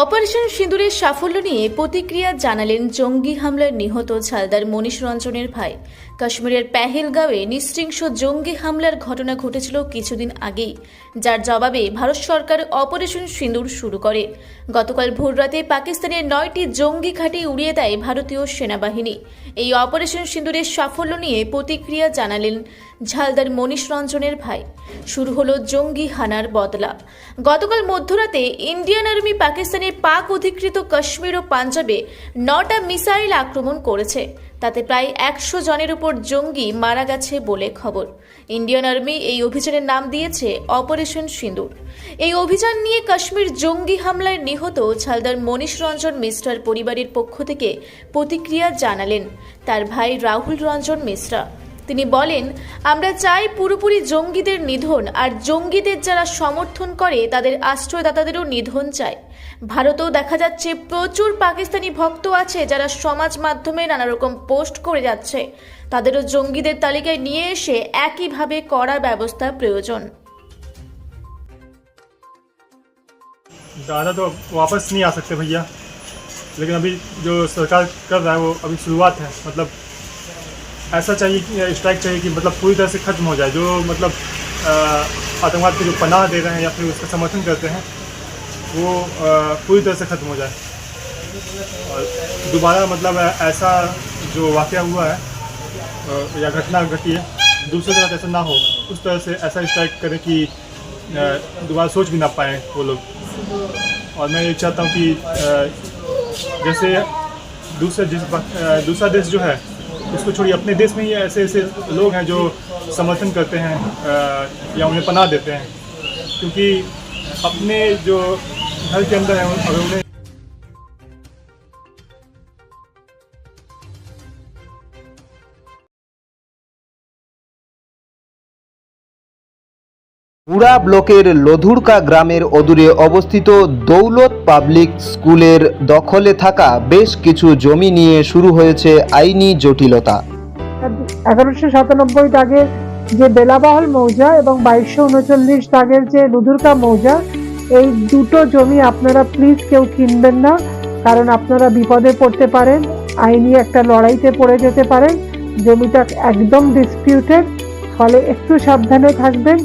Operation সিঁদুরের সাফল্য নিয়ে প্রতিক্রিয়া জানালেন জঙ্গি হামলায় নিহত ঝালদার মনীষ রঞ্জনের ভাই। কাশ্মীরের পেহেলগাঁওয়ে নৃশংস জঙ্গি হামলার ঘটনা ঘটেছিল কিছুদিন আগেই, যার জবাবে ভারত সরকার অপারেশন সিঁদুর শুরু করে। গতকাল ভোররাতে পাকিস্তানের 9টি জঙ্গি ঘাঁটি উড়িয়ে দেয় ভারতীয় সেনাবাহিনী। এই অপারেশন সিঁদুরের সাফল্য নিয়ে প্রতিক্রিয়া জানালেন ঝালদার মনীষ রঞ্জনের ভাই। শুরু হলো জঙ্গি হানার বদলা। গতকাল মধ্যরাতে ইন্ডিয়ান আর্মি পাকিস্তানের পাক অধিকৃত কাশ্মীর ও পাঞ্জাবে 9টা মিসাইল আক্রমণ করেছে। তাতে প্রায় 100 জনের উপর জঙ্গি মারা গেছে বলে খবর। ইন্ডিয়ান আর্মি এই অভিযানের নাম দিয়েছে অপারেশন সিঁদুর। এই অভিযান নিয়ে কাশ্মীর জঙ্গি হামলায় নিহত ঝালদার মনীষ রঞ্জন মিশ্রার পরিবারের পক্ষ থেকে প্রতিক্রিয়া জানালেন তার ভাই রাহুল রঞ্জন মিশ্রা। তিনি বলেন, আমরা চাই পুরোপুরি জঙ্গিদের নিধন, আর জঙ্গিদের যারা সমর্থন করে তাদের আশ্রয়দাতাদেরও নিধন চাই। ভারতেও দেখা যাচ্ছে প্রচুর পাকিস্তানি ভক্ত আছে যারা সমাজ মাধ্যমে নানা রকম পোস্ট করে যাচ্ছে। তাদেরও জঙ্গিদের তালিকায় নিয়ে এসে একইভাবে কড়া ব্যবস্থা প্রয়োজন। दादा तो वापस नहीं आ सकते भैया, लेकिन अभी जो सरकार कर रहा है वो अभी शुरुआत है। मतलब ऐसा चाहिए कि स्ट्राइक चाहिए कि मतलब पूरी तरह से ख़त्म हो जाए। जो मतलब आतंकवाद को जो पनाह दे रहे हैं या फिर उसका समर्थन करते हैं वो पूरी तरह से ख़त्म हो जाए, और दोबारा मतलब ऐसा जो वाक़या हुआ है या घटना घटी है दूसरे के साथ ऐसा ना हो। उस तरह से ऐसा स्ट्राइक करें कि दोबारा सोच भी ना पाएँ वो लोग। और मैं ये चाहता हूँ कि जैसे दूसरा देश जो है उसको छोड़िए, अपने देश में ही ऐसे ऐसे लोग हैं जो समर्थन करते हैं या उन्हें पनाह देते हैं, क्योंकि अपने जो घर के अंदर है अगर उन्हें পুরা ব্লকের লধুরকা গ্রামের অদূরে অবস্থিত দৌলত পাবলিক স্কুলের দখলে থাকা বেশ কিছু জমি নিয়ে শুরু হয়েছে আইনি জটিলতা। 1197 দাগের যে বেলাবহল মৌজা এবং 2239 দাগের যে লধুরকা মৌজা, এই দুটো জমি আপনারা প্লিজ কেউ কিনবেন না, কারণ আপনারা বিপদে পড়তে পারেন, আইনি একটা লড়াইতে পড়ে যেতে পারেন। জমিটা একদম ডিসপিউটেড, ফলে একটু সাবধানে থাকবেন।